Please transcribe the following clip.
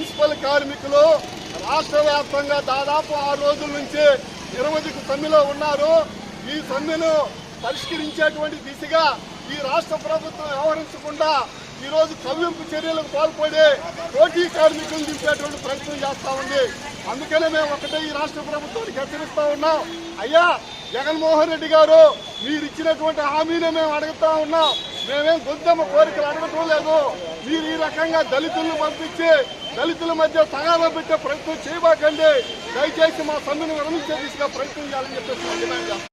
Municipal కార్మికులు రాష్ట్ర వ్యాప్తంగా దాదాపు 6 రోజుల నుంచి నిరవధిక సమ్మెలో ఉన్నారు. ఈ సమ్మెను పరిష్కరించేటువంటి దిశగా ఈ రాష్ట్ర ప్రభుత్వం వ్యవహరించకుండా ఈ రోజు కవ్వింపు చర్యలకు పాల్పడి పోటీ కార్మికులు దింపేటువంటి ప్రయత్నం చేస్తా ఉంది. అందుకనే మేము ఒకటే ఈ రాష్ట్ర ప్రభుత్వానికి హెచ్చరిస్తా ఉన్నాం. అయ్యా జగన్మోహన్ రెడ్డి గారు, మీరు ఇచ్చినటువంటి హామీనే మేము అడుగుతా ఉన్నాం. మేమేం గొంతమ్మ కోరికలు అడగటం లేదు. మీరు ఈ రకంగా దళితులను పంపించి దళితుల మధ్య తగాదా పెట్టే ప్రయత్నం చేయబాకండి. దయచేసి మా సమ్మెను విరమించే దిశగా ప్రయత్నం చేయాలని చెప్పేసి డిమాండ్ చేస్తాం.